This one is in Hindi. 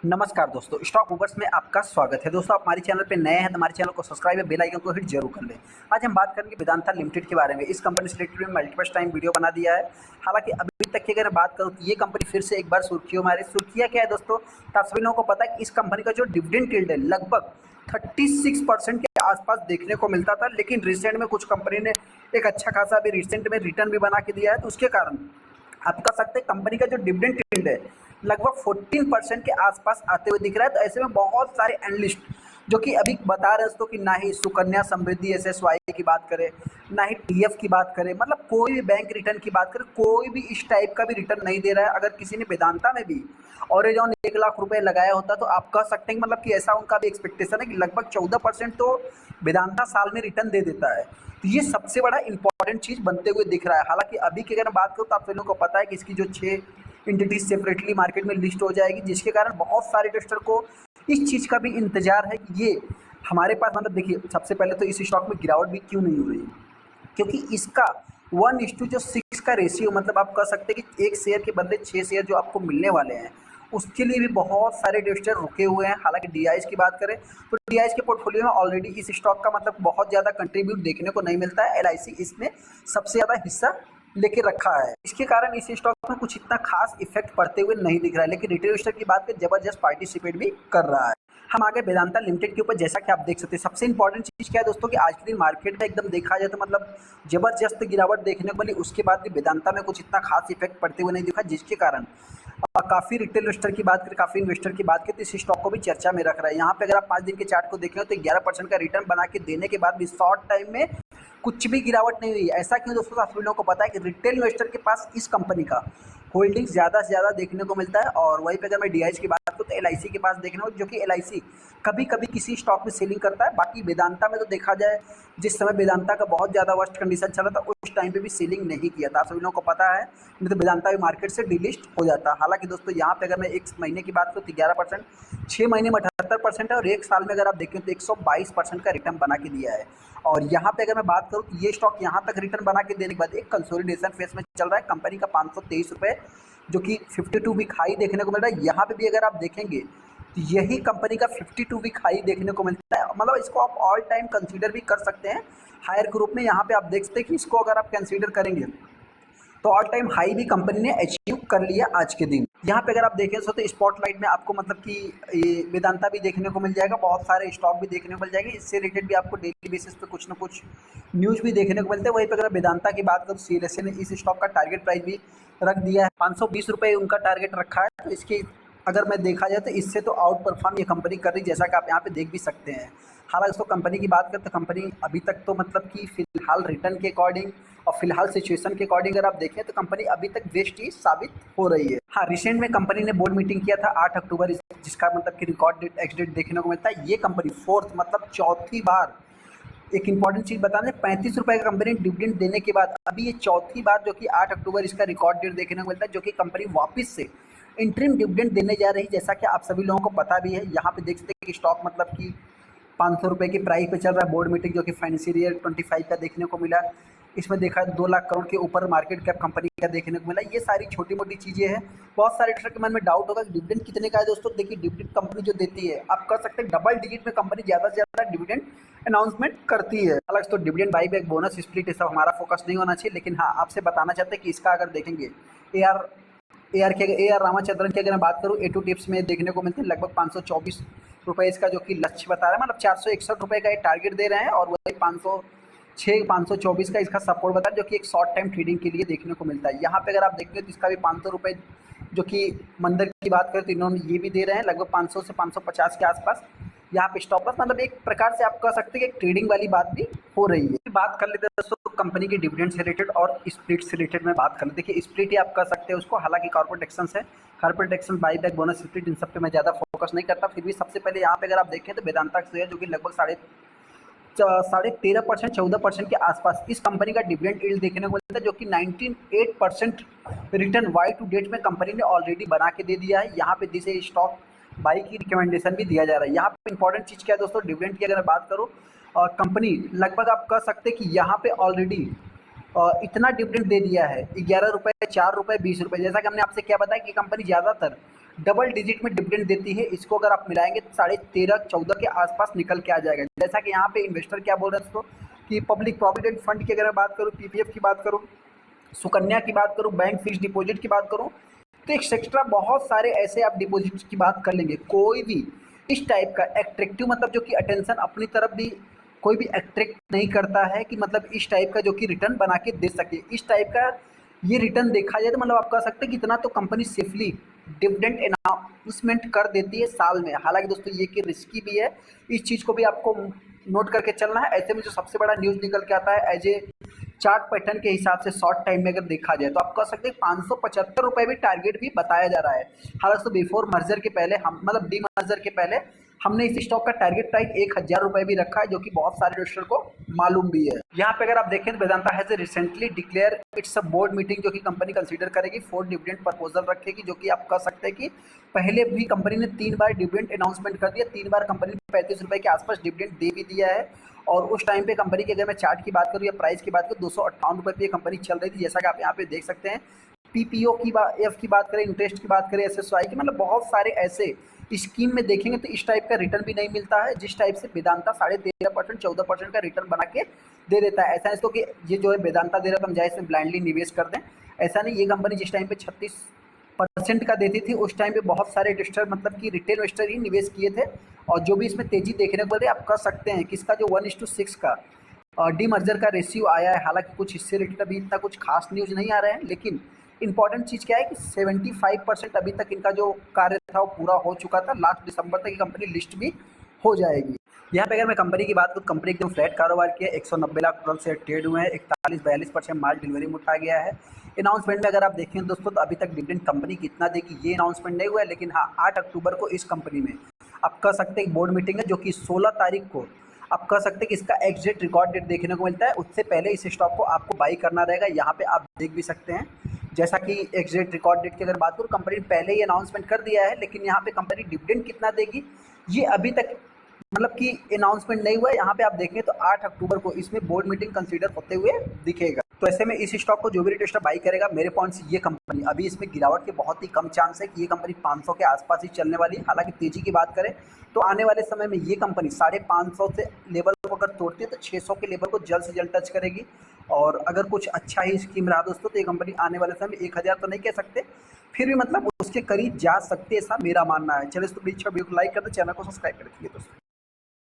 नमस्कार दोस्तों, स्टॉक मूवर्स में आपका स्वागत है। दोस्तों, आप हमारे चैनल पे नए हैं तो हमारे चैनल को सब्सक्राइब और बेल आइकन को हिट जरूर कर लें। आज हम बात करेंगे वेदांता लिमिटेड के बारे में। इस कंपनी से रिलेटेड में मल्टीपल टाइम वीडियो बना दिया है। हालांकि अभी तक की अगर बात करूँ तो ये कंपनी फिर से एक बार सुर्खियों में आ रही है। सुर्खियाँ क्या है दोस्तों? तो आप सभी लोगों को पता है कि इस कंपनी का जो डिविडेंड यील्ड है लगभग 36% के आसपास देखने को मिलता था, लेकिन रिसेंट में कुछ कंपनी ने एक अच्छा खासा अभी रिसेंट में रिटर्न भी बना के दिया है। तो उसके कारण आप कह सकते हैं कंपनी का जो डिविडेंड यील्ड है लगभग 14% के आसपास आते हुए दिख रहा है। तो ऐसे में बहुत सारे एनालिस्ट जो कि अभी बता रहे हैं दोस्तों कि ना ही सुकन्या समृद्धि एसएसवाई की बात करें, ना ही टीएफ की बात करें, मतलब कोई भी बैंक रिटर्न की बात करें, कोई भी इस टाइप का भी रिटर्न नहीं दे रहा है। अगर किसी ने वेदांता में भी ऑरेजॉन 1 लाख रुपए लगाया होता तो आप कह सकते हैं मतलब कि ऐसा उनका भी एक्सपेक्टेशन है कि लगभग 14% तो वेदांता साल में रिटर्न दे देता है। तो ये सबसे बड़ा इंपॉर्टेंट चीज़ बनते हुए दिख रहा है। हालांकि अभी की अगर बात करूँ तो आप लोगों को पता है कि इसकी जो 6 एंटिटी सेपरेटली मार्केट में लिस्ट हो जाएगी, जिसके कारण बहुत सारे इन्वेस्टर को इस चीज़ का भी इंतजार है कि ये हमारे पास मतलब देखिए, सबसे पहले तो इस स्टॉक में गिरावट भी क्यों नहीं हो रही है, क्योंकि इसका 1:6 का रेशियो, मतलब आप कह सकते हैं कि एक शेयर के बदले 6 शेयर जो आपको मिलने वाले हैं उसके लिए भी बहुत सारे इन्वेस्टर रुके हुए हैं। हालांकि डीआईएस की बात करें तो डीआईएस के पोर्टफोलियो में ऑलरेडी इस स्टॉक का मतलब बहुत ज़्यादा कंट्रीब्यूट देखने को नहीं मिलता है। एलआईसी इसमें सबसे ज़्यादा हिस्सा लेके रखा है। इसके कारण इस स्टॉक में कुछ इतना खास इफेक्ट पड़ते हुए नहीं दिख रहा है, लेकिन रिटेल इन्वेस्टर की बात करें जबरदस्त पार्टिसिपेट भी कर रहा है। हम आगे वेदांता लिमिटेड के ऊपर जैसा कि आप देख सकते हैं, सबसे इंपॉर्टेंट चीज़ क्या है दोस्तों कि आज के दिन मार्केट में एकदम देखा जाए तो मतलब जबरदस्त गिरावट देखने को मिली। उसके बाद भी वेदांता में कुछ इतना खास इफेक्ट पड़ते हुए नहीं दिखा, जिसके कारण काफ़ी रिटेल इन्वेस्टर की बात करें, काफ़ी इन्वेस्टर की बात करें तो इस स्टॉक को भी चर्चा में रख रहा है। यहाँ पे अगर आप 5 दिन के चार्ट को देखें तो 11% का रिटर्न बना के देने के बाद भी शॉर्ट टाइम में कुछ भी गिरावट नहीं हुई। ऐसा क्यों दोस्तों? आप सभी लोगों को पता है कि रिटेल इन्वेस्टर के पास इस कंपनी का होल्डिंग ज़्यादा से ज़्यादा देखने को मिलता है। और वहीं पे अगर मैं डीआईएस की बात करूँ तो एलआईसी के पास देखने को, जो कि एलआईसी कभी कभी किसी स्टॉक में सेलिंग करता है। बाकी वेदांता में तो देखा जाए, जिस समय वेदांता का बहुत ज़्यादा वर्स्ट कंडीशन चला था उस टाइम पे भी सेलिंग नहीं किया था। आप सभी लोगों को पता है, नहीं तो वेदांता भी मार्केट से डिलिस्ट हो जाता। हालांकि दोस्तों यहाँ पे अगर मैं एक महीने की बात करूँ तो 11%, 6 महीने में 78% है, और एक साल में अगर आप देखें तो 122% का रिटर्न बना के दिया है। और यहाँ पे अगर मैं बात करूँ तो ये स्टॉक यहाँ तक रिटर्न बना के देने के बाद एक कंसोलिडेशन फेज में चल रहा है। कंपनी का 523 रुपये जो कि 52 वीक हाई देखने को मिल रहा है। यहाँ पे भी अगर आप देखेंगे तो यही कंपनी का 52 वीक हाई देखने को मिलता है। मतलब इसको आप ऑल टाइम कंसीडर भी कर सकते हैं हायर ग्रुप में। यहाँ पे आप देख सकते हैं कि इसको अगर आप कंसीडर करेंगे तो ऑल टाइम हाई भी कंपनी ने अचीव कर लिया आज के दिन। यहाँ पे अगर आप देखें तो स्पॉटलाइट में आपको मतलब कि ये वेदांता भी देखने को मिल जाएगा, बहुत सारे स्टॉक भी देखने को मिल जाएंगे। इससे रिलेटेड भी आपको डेली बेसिस पे कुछ ना कुछ न्यूज़ भी देखने को मिलते हैं। वहीं पे अगर वेदांता की बात करूँ, सीएलएसए ने इस स्टॉक का टारगेट प्राइस भी रख दिया है, 520 रुपये उनका टारगेट रखा है। तो इसके अगर मैं देखा जाए तो इससे तो आउट परफॉर्म ये कंपनी कर रही, जैसा कि आप यहाँ पे देख भी सकते हैं। हालांकि दोस्तों कंपनी की बात करें तो कंपनी अभी तक तो मतलब कि फिलहाल रिटर्न के अकॉर्डिंग और फिलहाल सिचुएशन के अकॉर्डिंग अगर आप देखें तो कंपनी अभी तक बेस्ट ही साबित हो रही है। हाँ, रिसेंट में कंपनी ने बोर्ड मीटिंग किया था 8 अक्टूबर, जिसका मतलब कि रिकॉर्ड डेट एक्स डेट देखने को मिलता है। ये कंपनी फोर्थ मतलब चौथी बार, एक इंपॉर्टेंट चीज़ बता दें, 35 रुपये का कंपनी डिविडेंड देने के बाद अभी ये चौथी बार जो कि 8 अक्टूबर इसका रिकॉर्ड डेट देखने को मिलता है, जो कि कंपनी वापस से इंटरिम डिविडेंड देने जा रही है। जैसा कि आप सभी लोगों को पता भी है, यहाँ पे देख सकते हैं कि स्टॉक मतलब कि 500 रुपये की प्राइस पे चल रहा है। बोर्ड मीटिंग जो कि फाइनेंशियल ईयर 25 का देखने को मिला, इसमें देखा 2 लाख करोड़ के ऊपर मार्केट कैप कंपनी का देखने को मिला। ये सारी छोटी मोटी चीज़ें हैं। बहुत सारे ट्रेडर के मन में डाउट होगा कि डिविडेंड कितने का है। दोस्तों देखिए, डिविडेंड कंपनी जो देती है, आप कर सकते हैं डबल डिजिट में कंपनी ज़्यादा से ज़्यादा डिविडेंड अनाउंसमेंट करती है। हालांकि तो डिविडेंड बाईबैक बोनस स्प्लिट ये सब हमारा फोकस नहीं होना चाहिए, लेकिन हाँ आपसे बताना चाहते हैं कि इसका अगर देखेंगे ए आर रामाचंद्रन की अगर मैं बात करूँ, A2 टिप्स में देखने को मिलते हैं लगभग 524 रुपये इसका जो कि लक्ष्य बता रहा है, मतलब 461 रुपये का एक टारगेट दे रहे हैं। और वही 524 का इसका सपोर्ट बता रहा है, जो कि एक शॉर्ट टाइम ट्रेडिंग के लिए देखने को मिलता है। यहाँ पे अगर आप देखेंगे तो इसका भी 500 रुपये जो कि मंदिर की बात करें तो इन्होंने ये भी दे रहे हैं लगभग 500 से 550 के आसपास। यहाँ पे स्टॉप लॉस, मतलब एक प्रकार से आप कह सकते हैं कि एक ट्रेडिंग वाली बात भी हो रही है। बात कर लेते हैं दोस्तों कंपनी की डिविडेंड से रिलेटेड और स्प्लिट से रिलेटेड में बात कर लेते हैं। देखिए स्प्लिट ही आप कह सकते हैं उसको, हालांकि कॉर्पोरेट एक्शन है, corporate action buyback bonus split in सब पे मैं ज़्यादा फोकस नहीं करता। फिर भी सबसे पहले यहाँ पे अगर आप देखें तो वेदांता का शेयर जो कि लगभग 13.5% 14% के आसपास इस कंपनी का डिविडेंड यील्ड देखने को मिलता है, जो कि 98% रिटर्न वाई टू डेट में कंपनी ने ऑलरेडी बना के दे दिया है। यहाँ पे जिसे स्टॉक बाई की रिकमेंडेशन भी दिया जा रहा है। यहाँ पे इंपॉर्टेंट चीज़ क्या है दोस्तों, डिविडेंड की अगर मैं बात करूँ, कंपनी लगभग आप कह सकते हैं कि यहाँ पे ऑलरेडी इतना डिविडेंड दे दिया है, 11 रुपये, 4 रुपये, 20 रुपये। जैसा कि हमने आपसे क्या बताया कि कंपनी ज़्यादातर डबल डिजिट में डिविडेंड देती है। इसको अगर आप मिलाएंगे तो 13.5-14 के आसपास निकल के आ जाएगा। जैसा कि यहाँ पे इन्वेस्टर क्या बोल रहे हैं दोस्तों कि पब्लिक प्रोविडेंट फंड की अगर मैं बात करूँ, पीपीएफ की बात करूँ, सुकन्या की बात करूँ, बैंक फिक्स डिपॉजिट की बात करूँ, तो एक्सेट्रा बहुत सारे ऐसे आप डिपॉजिट की बात कर लेंगे। कोई भी इस टाइप का एट्रैक्टिव मतलब जो कि अटेंशन अपनी तरफ भी कोई भी अट्रैक्ट नहीं करता है कि मतलब इस टाइप का जो कि रिटर्न बना के दे सके। इस टाइप का ये रिटर्न देखा जाए तो मतलब आप कह सकते हैं कि इतना तो कंपनी सेफली डिविडेंड अनाउंसमेंट कर देती है साल में। हालांकि दोस्तों ये कि रिस्की भी है, इस चीज़ को भी आपको नोट करके चलना है। ऐसे में जो सबसे बड़ा न्यूज़ निकल के आता है एज ए चार्ट पैटर्न के हिसाब से शॉर्ट टाइम में अगर देखा जाए तो आप कह सकते हैं 575 रुपये भी टारगेट भी बताया जा रहा है। हालांकि तो बिफोर मर्जर के पहले हम मतलब डी मर्जर के पहले हमने इस स्टॉक का टारगेट प्राइस 1000 रुपये भी रखा है, जो कि बहुत सारे इन्वेस्टर को मालूम भी है। यहाँ पे अगर आप देखें तो Vedanta has recently declare it's a board meeting, जो कि कंपनी कंसीडर करेगी 4 डिविडेंड प्रपोजल रखेगी, जो कि आप कह सकते हैं कि पहले भी कंपनी ने 3 बार डिविडेंड अनाउंसमेंट कर दिया। 3 बार कंपनी ने 35 रुपये के आसपास डिविडेंड दे भी दिया है। और उस टाइम पे कंपनी की अगर मैं चार्ट की बात करूँ या प्राइस की बात करूँ 258 रुपये पे कंपनी चल रही थी, जैसा कि आप यहाँ पे देख सकते हैं। पीपीओ की एफ की बात करें, इंटरेस्ट की बात करें, एसएसवाई की, मतलब बहुत सारे ऐसे स्कीम में देखेंगे तो इस टाइप का रिटर्न भी नहीं मिलता है जिस टाइप से वेदांता 13.5% 14% का रिटर्न बना के दे देता है। ऐसा नहीं तो कि ये जो है वेदांता दे रहा है तो हम जाए इसमें ब्लाइंडली निवेश कर दें, ऐसा नहीं। ये कंपनी जिस टाइम पे 36% का देती थी उस टाइम पे बहुत सारे इन्वेस्टर मतलब कि रिटेल इन्वेस्टर ही निवेश किए थे। और जो भी इसमें तेजी देखने को मिल रही है, आप कह सकते हैं कि इसका जो 1:6 का डी मर्जर का रेशियो आया है। हालांकि कुछ इससे रिलेटेड अभी इतना कुछ खास न्यूज़ नहीं आ रहे हैं, लेकिन इंपॉर्टेंट चीज़ क्या है कि 75% अभी तक इनका जो कार्य था वो पूरा हो चुका था। लास्ट दिसंबर तक ये कंपनी लिस्ट भी हो जाएगी। यहाँ पे अगर मैं कंपनी की बात करूँ, कंपनी एकदम फ्लैट कारोबार किया, 190 लाख टोटल शेयर ट्रेड हुए हैं, 41-42% माल डिलीवरी में उठाया गया है। अनाउंसमेंट में अगर आप देखें दोस्तों तो अभी तक डिविडेंड कंपनी कितना देगी ये अनाउंसमेंट नहीं हुआ है, लेकिन हाँ 8 अक्टूबर को इस कंपनी में आप कह सकते हैं बोर्ड मीटिंग है, जो कि 16 तारीख को आप कह सकते हैं कि इसका एग्जिट रिकॉर्ड डेट देखने को मिलता है। उससे पहले इस स्टॉक को आपको बाई करना रहेगा। यहाँ पे आप देख भी सकते हैं, जैसा कि एग्जिट रिकॉर्ड डेट की अगर बात करूँ, कंपनी ने पहले ही अनाउंसमेंट कर दिया है, लेकिन यहाँ पे कंपनी डिविडेंड कितना देगी ये अभी तक मतलब कि अनाउंसमेंट नहीं हुआ है। यहाँ पे आप देखें तो 8 अक्टूबर को इसमें बोर्ड मीटिंग कंसीडर होते हुए दिखेगा। तो ऐसे में इस स्टॉक को जो भी रिटेस्टर बाई करेगा, मेरे पॉइंट से ये कंपनी अभी इसमें गिरावट के बहुत ही कम चांस है कि ये कंपनी 500 के आसपास ही चलने वाली है। हालांकि तेजी की बात करें तो आने वाले समय में ये कंपनी 550 से लेवल को अगर तोड़ती है तो 600 के लेवल को जल्द से जल्द टच करेगी। और अगर कुछ अच्छा ही स्कीम रहा दोस्तों तो ये कंपनी आने वाले समय में 1000 तो नहीं कह सकते, फिर भी मतलब उसके करीब जा सकते, ऐसा मेरा मानना है। चलिए इस तो वीडियो को लाइक कर दे, चैनल को सब्सक्राइब कर दीजिए दोस्तों।